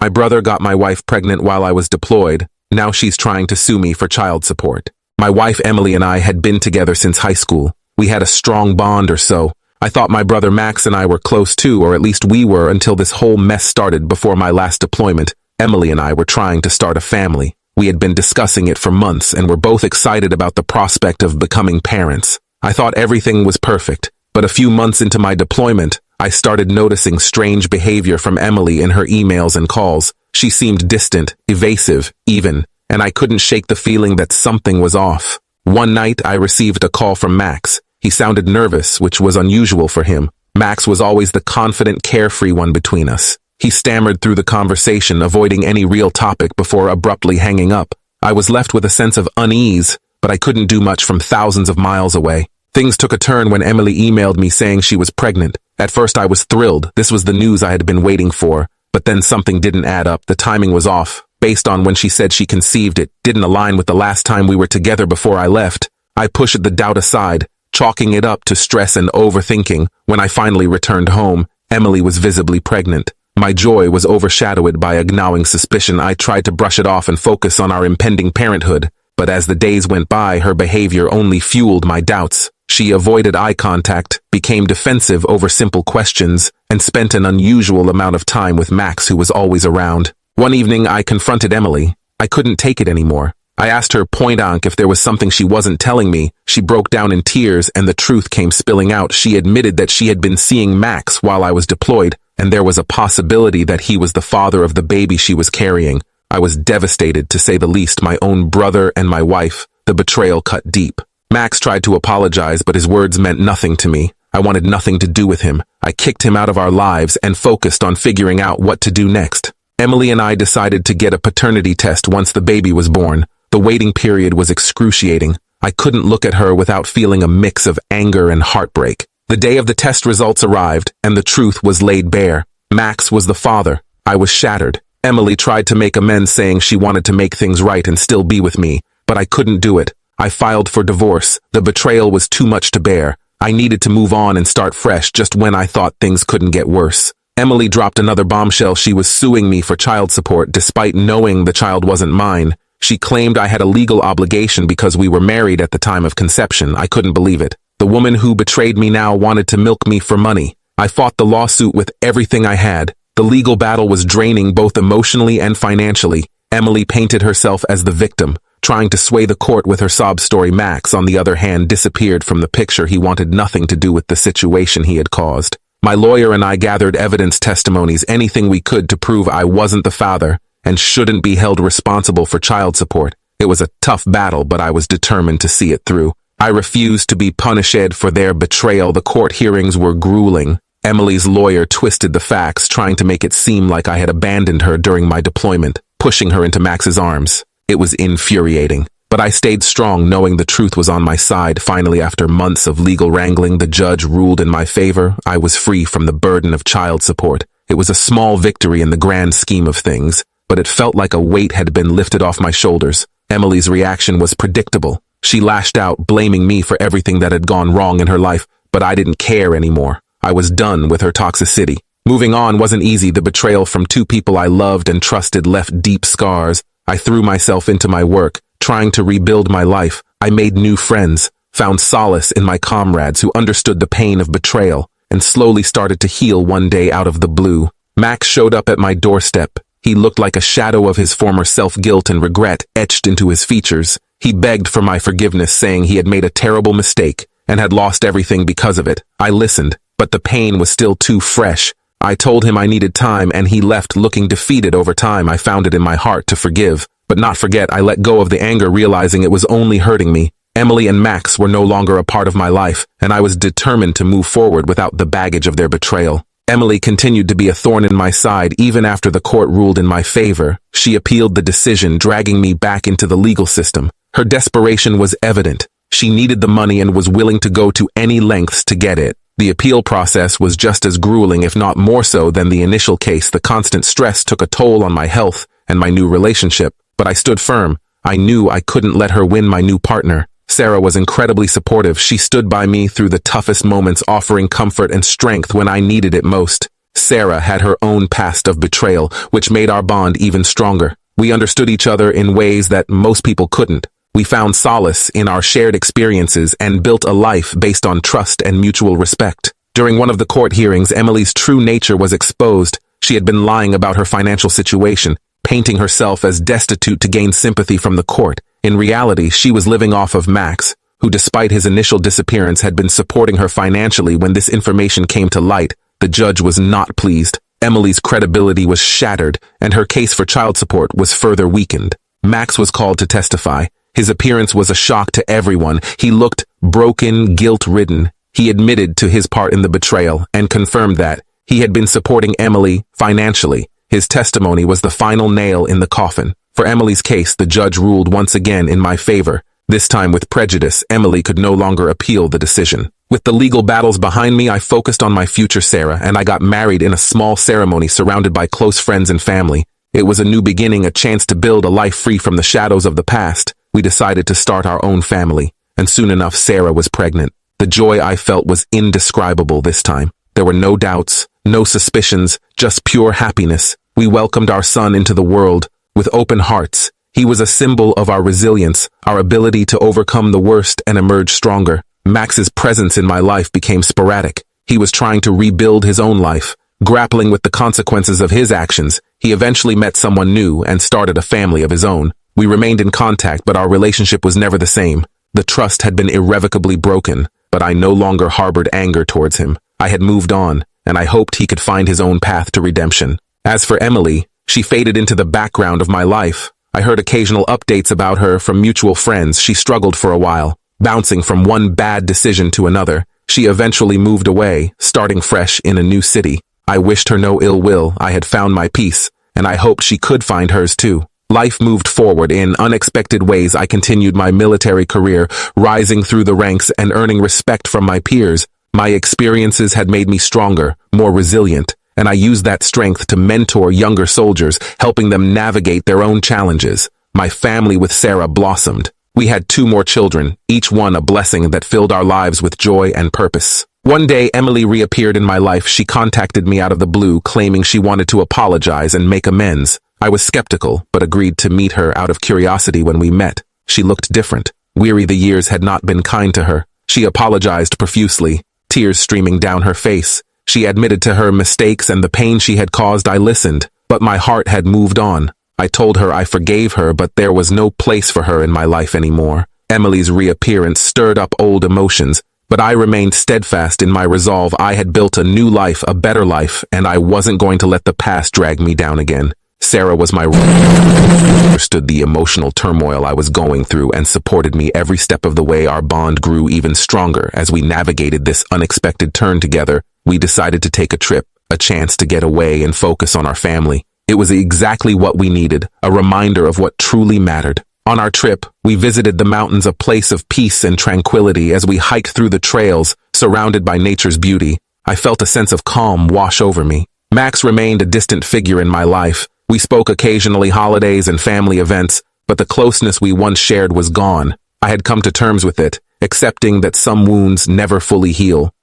My brother got my wife pregnant while I was deployed. Now she's trying to sue me for child support. My wife Emily and I had been together since high school. We had a strong bond or so. I thought my brother Max and I were close too, or at least we were until this whole mess started before my last deployment. Emily and I were trying to start a family. We had been discussing it for months and were both excited about the prospect of becoming parents. I thought everything was perfect, but a few months into my deployment, I started noticing strange behavior from Emily in her emails and calls. She seemed distant, evasive, even, and I couldn't shake the feeling that something was off. One night, I received a call from Max. He sounded nervous, which was unusual for him. Max was always the confident, carefree one between us. He stammered through the conversation, avoiding any real topic before abruptly hanging up. I was left with a sense of unease, but I couldn't do much from thousands of miles away. Things took a turn when Emily emailed me saying she was pregnant. At first I was thrilled. This was the news I had been waiting for. But then something didn't add up. The timing was off. Based on when she said she conceived, it didn't align with the last time we were together before I left. I pushed the doubt aside, chalking it up to stress and overthinking. When I finally returned home, Emily was visibly pregnant. My joy was overshadowed by a gnawing suspicion. I tried to brush it off and focus on our impending parenthood. But as the days went by, her behavior only fueled my doubts. She avoided eye contact, became defensive over simple questions, and spent an unusual amount of time with Max, who was always around. One evening, I confronted Emily. I couldn't take it anymore. I asked her point-blank if there was something she wasn't telling me. She broke down in tears, and the truth came spilling out. She admitted that she had been seeing Max while I was deployed, and there was a possibility that he was the father of the baby she was carrying. I was devastated, to say the least. My own brother and my wife. The betrayal cut deep. Max tried to apologize, but his words meant nothing to me. I wanted nothing to do with him. I kicked him out of our lives and focused on figuring out what to do next. Emily and I decided to get a paternity test once the baby was born. The waiting period was excruciating. I couldn't look at her without feeling a mix of anger and heartbreak. The day of the test results arrived, and the truth was laid bare. Max was the father. I was shattered. Emily tried to make amends, saying she wanted to make things right and still be with me, but I couldn't do it. I filed for divorce. The betrayal was too much to bear. I needed to move on and start fresh just when I thought things couldn't get worse. Emily dropped another bombshell. She was suing me for child support despite knowing the child wasn't mine. She claimed I had a legal obligation because we were married at the time of conception. I couldn't believe it. The woman who betrayed me now wanted to milk me for money. I fought the lawsuit with everything I had. The legal battle was draining both emotionally and financially. Emily painted herself as the victim, trying to sway the court with her sob story. Max, on the other hand, disappeared from the picture. He wanted nothing to do with the situation he had caused. My lawyer and I gathered evidence, testimonies, anything we could to prove I wasn't the father and shouldn't be held responsible for child support. It was a tough battle, but I was determined to see it through. I refused to be punished for their betrayal. The court hearings were grueling. Emily's lawyer twisted the facts, trying to make it seem like I had abandoned her during my deployment, pushing her into Max's arms. It was infuriating, but I stayed strong, knowing the truth was on my side. Finally, after months of legal wrangling, the judge ruled in my favor. I was free from the burden of child support. It was a small victory in the grand scheme of things, but it felt like a weight had been lifted off my shoulders. Emily's reaction was predictable. She lashed out, blaming me for everything that had gone wrong in her life, but I didn't care anymore. I was done with her toxicity. Moving on wasn't easy. The betrayal from two people I loved and trusted left deep scars. I threw myself into my work, trying to rebuild my life. I made new friends, found solace in my comrades who understood the pain of betrayal, and slowly started to heal. One day, out of the blue, Max showed up at my doorstep. He looked like a shadow of his former self, guilt and regret etched into his features. He begged for my forgiveness, saying he had made a terrible mistake and had lost everything because of it. I listened, but the pain was still too fresh. I told him I needed time, and he left looking defeated. Over time, I found it in my heart to forgive, but not forget. I let go of the anger, realizing it was only hurting me. Emily and Max were no longer a part of my life, and I was determined to move forward without the baggage of their betrayal. Emily continued to be a thorn in my side even after the court ruled in my favor. She appealed the decision, dragging me back into the legal system. Her desperation was evident. She needed the money and was willing to go to any lengths to get it. The appeal process was just as grueling, if not more so, than the initial case. The constant stress took a toll on my health and my new relationship, but I stood firm. I knew I couldn't let her win my new partner. Sarah was incredibly supportive. She stood by me through the toughest moments, offering comfort and strength when I needed it most. Sarah had her own past of betrayal, which made our bond even stronger. We understood each other in ways that most people couldn't. We found solace in our shared experiences and built a life based on trust and mutual respect. During one of the court hearings, Emily's true nature was exposed. She had been lying about her financial situation, painting herself as destitute to gain sympathy from the court. In reality, she was living off of Max, who despite his initial disappearance had been supporting her financially. When this information came to light, the judge was not pleased. Emily's credibility was shattered, and her case for child support was further weakened. Max was called to testify. His appearance was a shock to everyone. He looked broken, guilt-ridden. He admitted to his part in the betrayal and confirmed that he had been supporting Emily financially. His testimony was the final nail in the coffin. For Emily's case, the judge ruled once again in my favor. This time with prejudice, Emily could no longer appeal the decision. With the legal battles behind me, I focused on my future Sarah, and I got married in a small ceremony surrounded by close friends and family. It was a new beginning, a chance to build a life free from the shadows of the past. We decided to start our own family, and soon enough Sarah was pregnant. The joy I felt was indescribable this time. There were no doubts, no suspicions, just pure happiness. We welcomed our son into the world with open hearts. He was a symbol of our resilience, our ability to overcome the worst and emerge stronger. Max's presence in my life became sporadic. He was trying to rebuild his own life, grappling with the consequences of his actions. He eventually met someone new and started a family of his own. We remained in contact, but our relationship was never the same. The trust had been irrevocably broken, but I no longer harbored anger towards him. I had moved on, and I hoped he could find his own path to redemption. As for Emily, she faded into the background of my life. I heard occasional updates about her from mutual friends. She struggled for a while, bouncing from one bad decision to another. She eventually moved away, starting fresh in a new city. I wished her no ill will. I had found my peace, and I hoped she could find hers too. Life moved forward in unexpected ways. I continued my military career, rising through the ranks and earning respect from my peers. My experiences had made me stronger, more resilient, and I used that strength to mentor younger soldiers, helping them navigate their own challenges. My family with Sarah blossomed. We had 2 more children, each one a blessing that filled our lives with joy and purpose. One day, Emily reappeared in my life. She contacted me out of the blue, claiming she wanted to apologize and make amends. I was skeptical, but agreed to meet her out of curiosity. When we met, she looked different. Weary the years had not been kind to her. She apologized profusely, tears streaming down her face. She admitted to her mistakes and the pain she had caused. I listened, but my heart had moved on. I told her I forgave her, but there was no place for her in my life anymore. Emily's reappearance stirred up old emotions, but I remained steadfast in my resolve. I had built a new life, a better life, and I wasn't going to let the past drag me down again. Sarah was my understood the emotional turmoil I was going through and supported me every step of the way. Our bond grew even stronger as we navigated this unexpected turn together. We decided to take a trip, a chance to get away and focus on our family. It was exactly what we needed, a reminder of what truly mattered. On our trip, we visited the mountains, a place of peace and tranquility. As we hiked through the trails, surrounded by nature's beauty, I felt a sense of calm wash over me. Max remained a distant figure in my life. We spoke occasionally, holidays and family events, but the closeness we once shared was gone. I had come to terms with it, accepting that some wounds never fully heal.